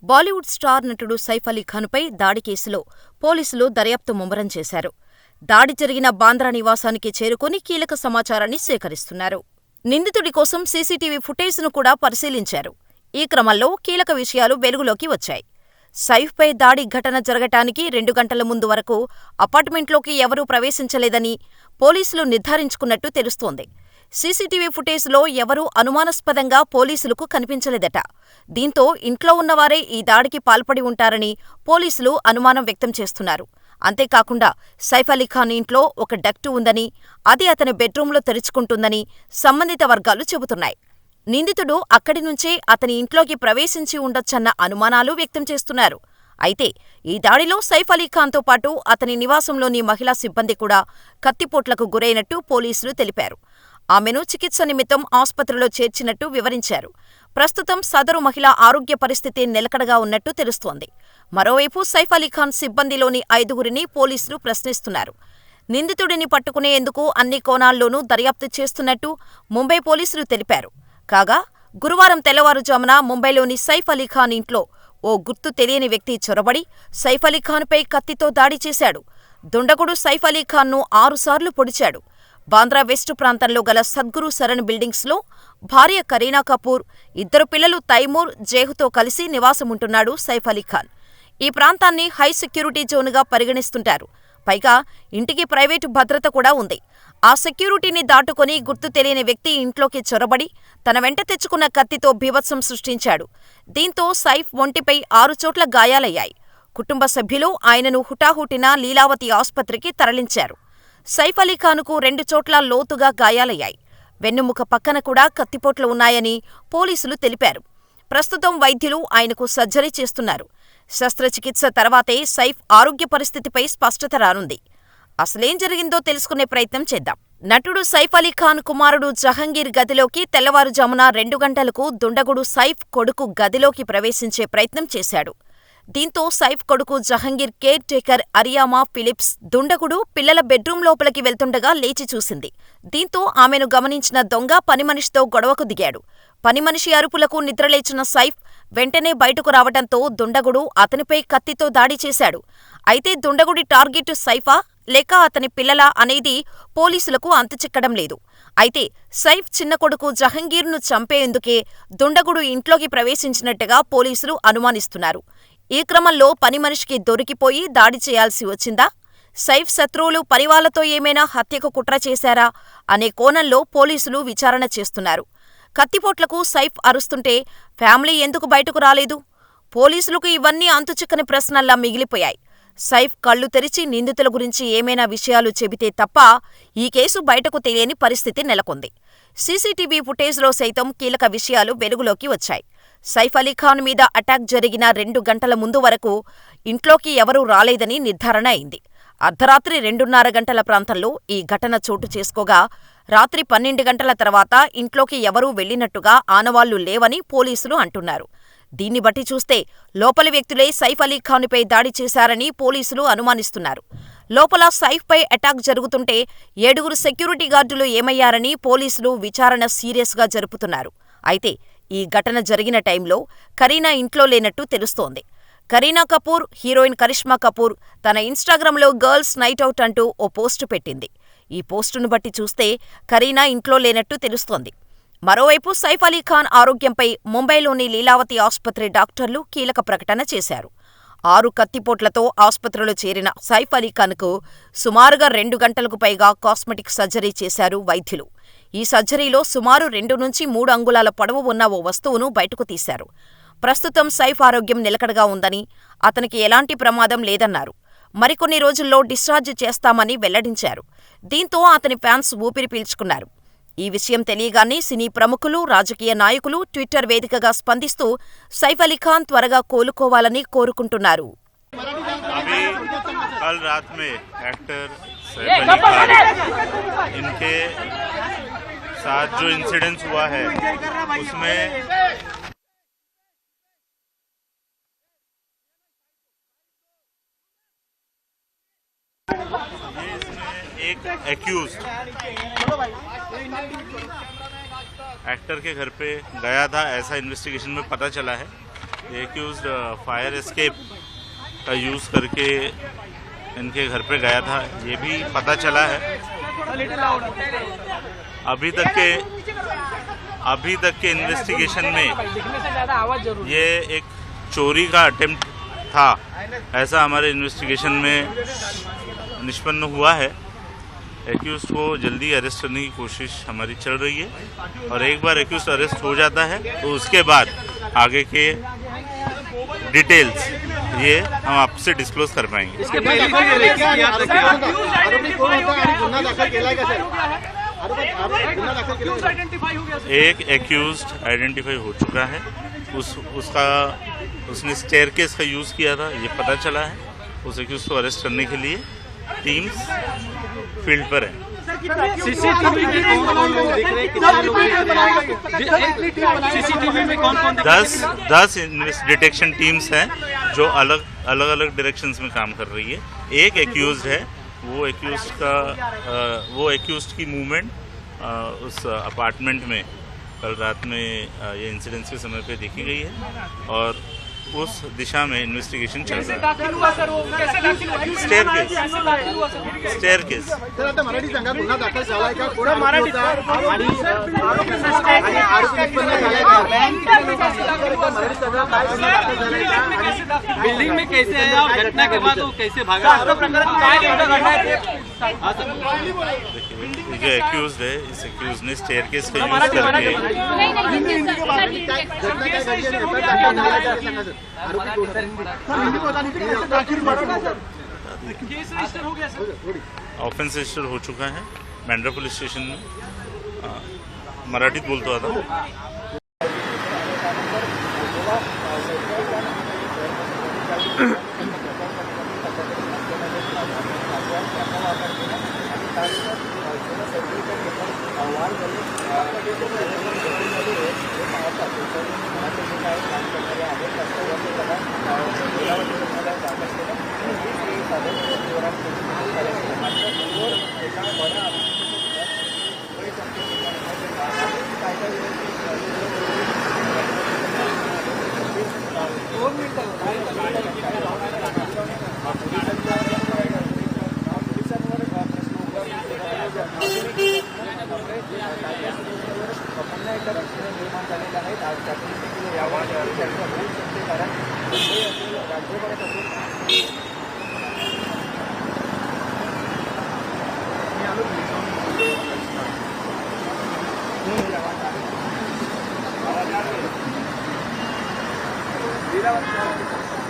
Bollywood star నటుడు సైఫ్ అలీ ఖాన్పై దాడి కేసులో పోలీసులు దర్యాప్తు ముమ్మరం చేశారు. దాడి జరిగిన బాంద్రా నివాసానికి చేరుకుని కీలక సమాచారాన్ని సేకరిస్తున్నారు. నిందితుడి కోసం సీసీటీవీ ఫుటేజ్ను కూడా పరిశీలించారు. ఈ క్రమంలో కీలక విషయాలు వెలుగులోకి వచ్చాయి. సైఫ్పై దాడి ఘటన జరగటానికి 2 గంటల ముందు వరకు అపార్ట్మెంట్లోకి ఎవరూ ప్రవేశించలేదని పోలీసులు నిర్ధారించుకున్నట్టు తెలుస్తోంది. సీసీటీవీ ఫుటేజ్లో ఎవరూ అనుమానాస్పదంగా పోలీసులకు కనిపించలేదట. దీంతో ఇంట్లో ఉన్నవారే ఈ దాడికి పాల్పడి ఉంటారని పోలీసులు అనుమానం వ్యక్తం చేస్తున్నారు. అంతేకాకుండా సైఫ్ అలీ ఖాన్ ఇంట్లో ఒక డక్టు ఉందని, అది అతని బెడ్రూంలో తెరుచుకుంటుందని సంబంధిత వర్గాలు చెబుతున్నాయి. నిందితుడు అక్కడి నుంచే అతని ఇంట్లోకి ప్రవేశించి ఉండొచ్చన్న అనుమానాలు వ్యక్తం చేస్తున్నారు. అయితే ఈ దాడిలో సైఫ్ అలీ ఖాన్తో పాటు అతని నివాసంలోని మహిళా సిబ్బంది కూడా కత్తిపోట్లకు గురైనట్టు పోలీసులు తెలిపారు. ఆమెను చికిత్స నిమిత్తం ఆస్పత్రిలో చేర్చినట్టు వివరించారు. ప్రస్తుతం సదరు మహిళ ఆరోగ్య పరిస్థితి నిలకడగా ఉన్నట్టు తెలుస్తోంది. మరోవైపు సైఫ్ అలీ ఖాన్ సిబ్బందిలోని 5గురిని పోలీసులు ప్రశ్నిస్తున్నారు. నిందితుడిని పట్టుకునేందుకు అన్ని కోణాల్లోనూ దర్యాప్తు చేస్తున్నట్టు ముంబై పోలీసులు తెలిపారు. కాగా గురువారం తెల్లవారుజామున ముంబైలోని సైఫ్ అలీ ఖాన్ ఇంట్లో ఓ గుర్తు తెలియని వ్యక్తి చొరబడి సైఫ్ అలీ ఖాన్పై కత్తితో దాడి చేశాడు. దుండగుడు సైఫ్ అలీ ఖాన్ను 6 సార్లు పొడిచాడు. బాంద్రా వెస్ట్ ప్రాంతంలో గల సద్గురు శరణ్ బిల్డింగ్స్లో భార్య కరీనా కపూర్, 2 పిల్లలు తైమూర్, జేహుతో కలిసి నివాసముంటున్నాడు సైఫ్ అలీ ఖాన్. ఈ ప్రాంతాన్ని హై సెక్యూరిటీ జోన్గా పరిగణిస్తుంటారు. పైగా ఇంటికి ప్రైవేటు భద్రత కూడా ఉంది. ఆ సెక్యూరిటీని దాటుకొని గుర్తు తెలియని వ్యక్తి ఇంట్లోకి చొరబడి తన వెంట తెచ్చుకున్న కత్తితో బీభత్సం సృష్టించాడు. దీంతో సైఫ్ ఒంటిపై 6 చోట్ల గాయాలయ్యాయి. కుటుంబ సభ్యులు ఆయనను హుటాహుటిన లీలావతి ఆస్పత్రికి తరలించారు. సైఫ్ అలీ ఖాన్కు 2 చోట్ల లోతుగా గాయాలయ్యాయి. వెన్నుముక పక్కన కూడా కత్తిపోట్లు ఉన్నాయని పోలీసులు తెలిపారు. ప్రస్తుతం వైద్యులు ఆయనకు సర్జరీ చేస్తున్నారు. శస్త్రచికిత్స తర్వాతే సైఫ్ ఆరోగ్య పరిస్థితిపై స్పష్టత రానుంది. అసలేం జరిగిందో తెలుసుకునే ప్రయత్నం చేద్దాం. నటుడు సైఫ్ అలీ ఖాన్ కుమారుడు జహంగీర్ గదిలోకి తెల్లవారుజామున 2 గంటలకు దుండగుడు సైఫ్ కొడుకు గదిలోకి ప్రవేశించే ప్రయత్నం చేశాడు. దీంతో సైఫ్ కొడుకు Jahangir care taker Ariyama Philips దుండగుడు పిల్లల బెడ్రూం లోపలికి వెళ్తుండగా లేచి చూసింది. దీంతో ఆమెను గమనించిన దొంగ పనిమనిషితో గొడవకు దిగాడు. పనిమనిషి అరుపులకు నిద్రలేచిన సైఫ్ వెంటనే బయటకు రావడంతో దుండగుడు అతనిపై కత్తితో దాడి చేశాడు. అయితే దుండగుడి టార్గెట్ సైఫా లేక అతని పిల్లలా అనేది పోలీసులకు అంతుచిక్కడం లేదు. అయితే సైఫ్ చిన్న కొడుకు జహంగీర్ను చంపేందుకే దుండగుడు ఇంట్లోకి ప్రవేశించినట్టుగా పోలీసులు అనుమానిస్తున్నారు. ఈ క్రమంలో పనిమనిషికి దొరికిపోయి దాడి చేయాల్సి వచ్చిందా? సైఫ్ శత్రువులు పనివాళ్లతో ఏమైనా హత్యకు కుట్ర చేశారా అనే కోణంలో పోలీసులు విచారణ చేస్తున్నారు. కత్తిపోట్లకు సైఫ్ అరుస్తుంటే ఫ్యామిలీ ఎందుకు బయటకు రాలేదు? పోలీసులకు ఇవన్నీ అంతుచిక్కని ప్రశ్నల్లా మిగిలిపోయాయి. సైఫ్ కళ్లు తెరిచి నిందితుల గురించి ఏమైనా విషయాలు చెబితే తప్ప ఈ కేసు బయటకు తెలియని పరిస్థితి నెలకొంది. సీసీటీవీ ఫుటేజ్లో సైతం కీలక విషయాలు వెలుగులోకి వచ్చాయి. సైఫ్ అలీ ఖాన్ మీద అటాక్ జరిగిన 2 గంటల ముందు వరకు ఇంట్లోకి ఎవరూ రాలేదని నిర్ధారణ అయింది. అర్ధరాత్రి 2:30 గంటల ప్రాంతంలో ఈ ఘటన చోటు చేసుకోగా రాత్రి 12 గంటల తర్వాత ఇంట్లోకి ఎవరూ వెళ్లినట్టుగా ఆనవాళ్లు లేవని పోలీసులు అంటున్నారు. దీన్ని బట్టి చూస్తే లోపలి వ్యక్తులే సైఫ్ అలీ ఖాన్పై దాడి చేశారని పోలీసులు అనుమానిస్తున్నారు. లోపల సైఫ్పై అటాక్ జరుగుతుంటే 7గురు సెక్యూరిటీ గార్డులు ఏమయ్యారని పోలీసులు విచారణ సీరియస్గా జరుపుతున్నారు. అయితే ఈ ఘటన జరిగిన టైంలో కరీనా ఇంట్లో లేనట్టు తెలుస్తోంది. కరీనా కపూర్, హీరోయిన్ కరిష్మా కపూర్ తన ఇన్స్టాగ్రామ్లో గర్ల్స్ నైట్ అవుట్ అంటూ ఓ పోస్టు పెట్టింది. ఈ పోస్టును బట్టి చూస్తే కరీనా ఇంట్లో లేనట్టు తెలుస్తోంది. మరోవైపు సైఫ్ అలీ ఖాన్ ఆరోగ్యంపై ముంబైలోని లీలావతి ఆస్పత్రి డాక్టర్లు కీలక ప్రకటన చేశారు. 6 కత్తిపోట్లతో ఆస్పత్రిలో చేరిన సైఫ్ అలీ ఖాన్కు సుమారుగా 2 గంటలకు పైగా కాస్మెటిక్ సర్జరీ చేశారు వైద్యులు. ఈ సర్జరీలో సుమారు 2 నుంచి 3 అంగుళాల పొడవు ఉన్న ఓ వస్తువును బయటకు తీశారు. ప్రస్తుతం సైఫ్ ఆరోగ్యం నిలకడగా ఉందని, అతనికి ఎలాంటి ప్రమాదం లేదన్నారు. మరికొన్ని రోజుల్లో డిశ్చార్జ్ చేస్తామని వెల్లడించారు. దీంతో అతని ఫ్యాన్స్ ఊపిరి పీల్చుకున్నారు. ఈ విషయం తెలియగానే సినీ ప్రముఖులు, రాజకీయ నాయకులు ట్విట్టర్ వేదికగా స్పందిస్తూ సైఫ్ అలీ ఖాన్ త్వరగా కోలుకోవాలని కోరుకుంటున్నారు. कल रात में एक्टर सैफ अली खान इनके साथ जो इंसिडेंस हुआ है उसमें एक एक्यूज एक्टर के घर पे गया था, ऐसा इन्वेस्टिगेशन में पता चला है। एक्यूज्ड फायर एस्केप का यूज़ करके इनके घर पे गया था, ये भी पता चला है। अभी तक के इन्वेस्टिगेशन में ये एक चोरी का अटेम्प्ट था, ऐसा हमारे इन्वेस्टिगेशन में निष्पन्न हुआ है। एक्यूज को जल्दी अरेस्ट करने की कोशिश हमारी चल रही है, और एक बार एक्यूज अरेस्ट हो जाता है तो उसके बाद आगे के डिटेल्स ये हम आपसे डिस्क्लोज कर पाएंगे। इसके पहले एक एक्यूज्ड आइडेंटिफाई हो चुका है, उसने स्टेयरकेस का यूज़ किया था, ये पता चला है। उस एक्यूज को अरेस्ट करने के लिए टीम्स फील्ड पर है। सीसीटीवी में कौन 10 डिटेक्शन टीम्स हैं जो अलग अलग डायरेक्शंस में काम कर रही है। एक एक्यूज्ड है, वो एक्यूज्ड की मूवमेंट उस अपार्टमेंट में कल रात में ये इंसिडेंस के समय पे देखी गई है, और उस दिशा में इन्वेस्टिगेशन चल रहा है। स्टेयरकेस सर, आता मराठी संघात गुन्हा दाखल झालाय का? पुढे मराठी बिल्डिंग में कैसे है और घटना के बाद वो कैसे भागा? जो एक्यूज है, इस एक्यूज ने स्टेयरकेस का यूज करके ऑफेंस रजिस्टर हो चुका है बैंड्रा पुलिस स्टेशन में। मराठीत बोलतो आता। लीलावती